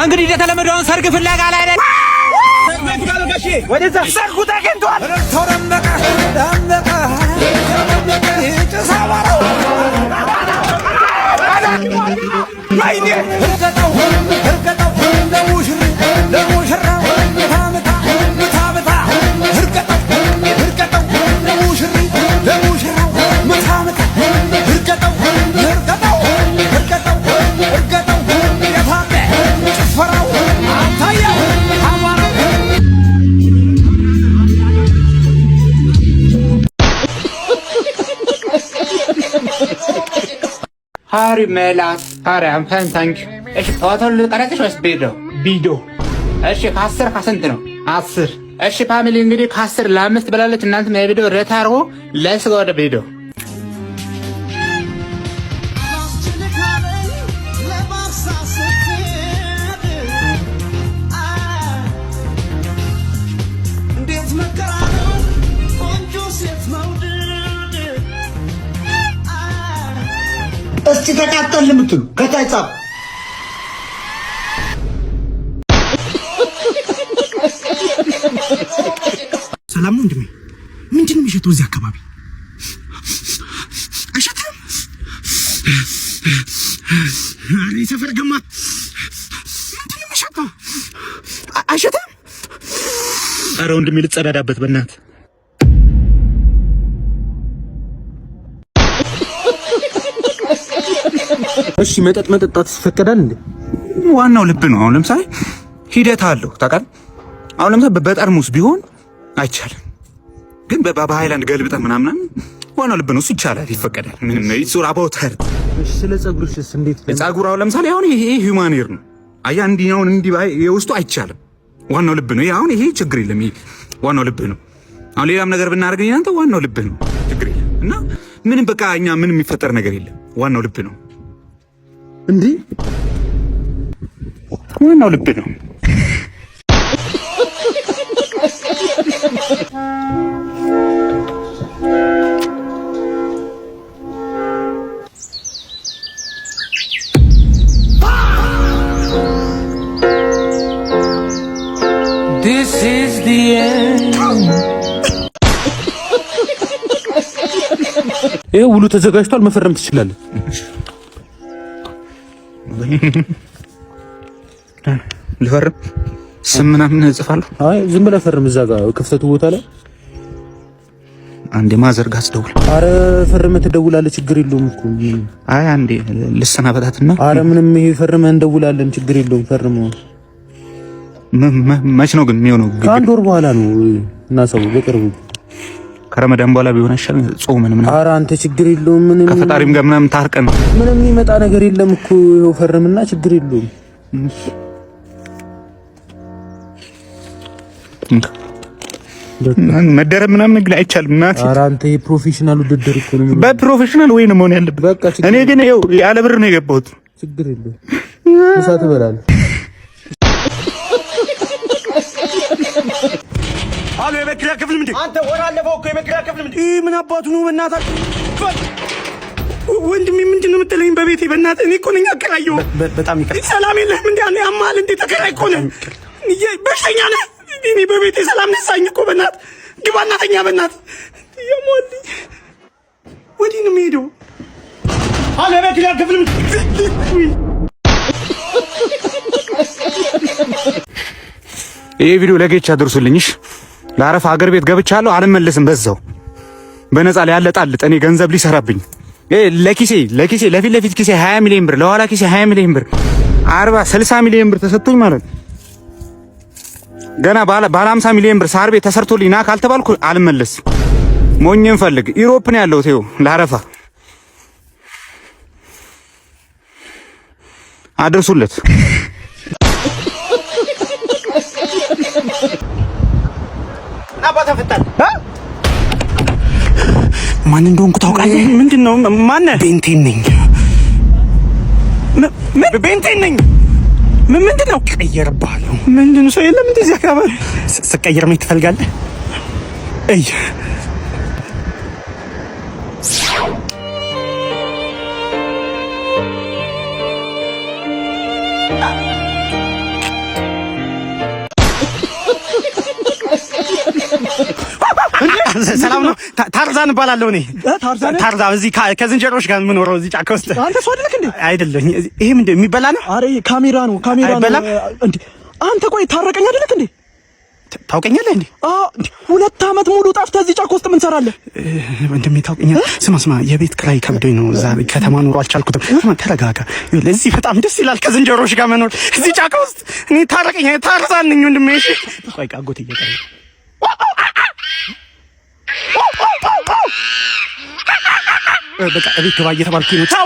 እንግዲህ እንደተለመደውን ሰርግ ፍለጋ ላይ ነን። ወደዛ ሰርጉ ተገኝቷል። ሃሪ ሜላት ሃሪ አምፋን ታንክ እሺ ፎቶን ልቀረጽሽ ወይስ ቪዲዮ? እሺ ከ10 ከስንት ነው? 10 እሺ ፋሚሊ እንግዲህ ከ10 ለ5 ብላለች። እናንተም የቪዲዮ ሬት አድርጎ ለስ ወደ ቪዲዮ እስቲ ተቃጠል የምትሉ ከታይ ጻፍ። ሰላም ነው ወንድሜ። ምንድን ነው የሚሸተው እዚህ አካባቢ? አይሸትም? አሬ ሰፈር ገማ ምንድን ነው የሚሸተው? አይሸትም? አረ ወንድሜ ልጸዳዳበት በእናትህ። እሺ መጠጥ መጠጣት ይፈቀዳል እንዴ? ዋናው ልብ ነው። አሁን ለምሳሌ ሂደት አለው ታውቃለህ። አሁን ለምሳሌ በጠርሙስ ቢሆን አይቻልም፣ ግን በሃይላንድ ገልብጠህ ምናምን ዋናው ልብ ነው። እሱ ይቻላል፣ ይፈቀዳል። ምንም ነው ይሱራ ባውተር። እሺ ስለ ጸጉርሽስ እንዴት? ጸጉር አሁን ለምሳሌ አሁን ይሄ ሂውማን ሄር ነው። አያ እንዲያውን እንዲ የውስጡ አይቻልም። ዋናው ልብ ነው። አሁን ይሄ ችግር የለም። ይሄ ዋናው ልብ ነው። አሁን ሌላም ነገር ብናደርገኝ አንተ ዋናው ልብ ነው፣ ችግር የለም። እና ምንም በቃ እኛ ምንም የሚፈጠር ነገር የለም። ዋናው ልብ ነው እንዴ? ዋናው ልብ ነው። This is the end. ይሄ ሁሉ ተዘጋጅቷል። መፈረም ትችላለህ። ልፈርም? ስም ምናምን እጽፋለሁ? አይ ዝም ብለህ ፈርም። እዛ ጋር ክፍተቱ ቦታ ላይ አንዴ ማዘርጋ አስደውል። አረ ፈርመህ ትደውላለህ፣ ችግር የለውም እኮ። አይ አንዴ ልሰናበታትና። አረ ምንም ይሄ ፈርመህ እንደውላለን፣ ችግር የለውም። ፈርመው። መች ነው ግን የሚሆነው? ከአንድ ወር በኋላ ነው እና ሰው በቅርቡ ከረመዳን በኋላ ቢሆን አይሻልም? ጾምን ምናምን። ኧረ አንተ ችግር የለውም። ምንም ከፈጣሪም ጋር ምናምን ታርቀን ምንም የሚመጣ ነገር የለም እኮ። ይኸው ፈርምና ችግር የለውም። መደረብ ምናምን ግን አይቻልም። እናት ኧረ አንተ የፕሮፌሽናል ውድድር እኮ ነው። በፕሮፌሽናል ወይ ነው መሆን ያለበት። በቃ እኔ ግን ይኸው ያለ ብር ነው የገባሁት። ችግር የለውም። ምሳ ትበላለህ። አሎ የመክሪያ ክፍል ምንድን? አንተ ወራለፈው እኮ የመክሪያ ክፍል ምንድን? ይሄ ምን አባቱ ነው? በእናታችሁ ወንድሜ ምንድን ነው የምትለኝ? በቤቴ በእናትህ እኔ እኮ ነኝ አከራየሁ። በጣም ይቅርታ። ሰላም የለህም እንዴ? አንዴ አማል እንዴ? ተከራይ እኮ ነህ። በሽተኛ ነህ። እኔ በቤቴ ሰላም ነሳኝ እኮ። በእናትህ ግባ እናተኛ። በእናትህ የሞል ወዲህ ነው የምሄደው። አሎ የመክሪያ ክፍል ምንድን? ይሄ ቪዲዮ ለጌች አድርሱልኝሽ። ለአረፋ ሀገር ቤት ገብቻለሁ፣ አልመለስም። በዛው በነፃ ላይ ያለጣልጥ እኔ ገንዘብ ሊሰራብኝ ለኪሴ ለፊት ለፊት ኪሴ 20 ሚሊዮን ብር፣ ለኋላ ኪሴ 20 ሚሊዮን ብር፣ 40 60 ሚሊዮን ብር ተሰጥቶኝ ማለት ገና ባለ 50 ሚሊዮን ብር ሳር ቤት ተሰርቶልኝ ና ካልተባልኩ አልመለስም። ሞኝን ፈልግ። ኢሮፕ ነው ያለሁት። ይኸው ለአረፋ አድርሱለት። ማን እንደሆንኩ ታውቃለህ? ምንድነው? ማነህ? ቤንቴን ነኝ። ምን ቤንቴን ነኝ? ምንድነው? ቀየርብሃለሁ። ምንድነው? ሰው የለም እንደዚህ አካባቢ ስቀየር ምን ትፈልጋለህ? እይ ሰላም ነው? ታርዛን እባላለሁ እኔ። ታርዛን እዚህ ከዝንጀሮች ጋር የምኖረው እዚህ ጫካ ውስጥ። አንተ ሰው አይደለክ እንዴ? አይደለኝ። ይሄ ምንድን የሚበላ ነው? አረ ካሜራ ነው እንዴ? አንተ ቆይ ታረቀኝ አይደለክ እንዴ? ታውቀኛለህ እንዴ? 2 ዓመት ሙሉ ጠፍተህ እዚህ ጫካ ውስጥ ምን ትሰራለህ? ወንድሜ ታውቀኛለህ? ስማ የቤት ኪራይ ከብዶኝ ነው እዛ ከተማ ኑሮ አልቻልኩትም። ተረጋጋ። ለዚህ በጣም ደስ ይላል ከዝንጀሮች ጋር መኖር እዚህ ጫካ ውስጥ። እኔ ታረቀኝ ታርዛን ነኝ ወንድሜ። እሺ ቆይ አጎቴ እየቀረ በቃ እቤት ግባ እየተባልኩኝ ነው። ቻው።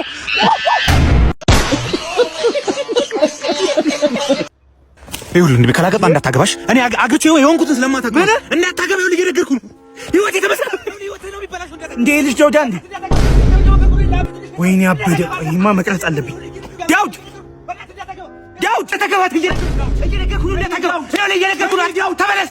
ይኸውልህ እንዴ ካላገባ እንዳታገባሽ። እኔ አግቼው የሆንኩትን ስለማታገባ እንዳታገባ ይኸውልህ እየነገርኩህ ነው። ህይወቴ ተበሰለ ህይወቴ ነው የሚበላሽ እንዴ ልጅ ዳውድ አንዴ ወይኔ አበደ። ይማ መቅረጽ አለብኝ። ዳውድ ተተገባት እየነገርኩህ ነው። እንዳታገባ ይኸውልህ እየነገርኩህ ነው። ዳውድ ተመለስ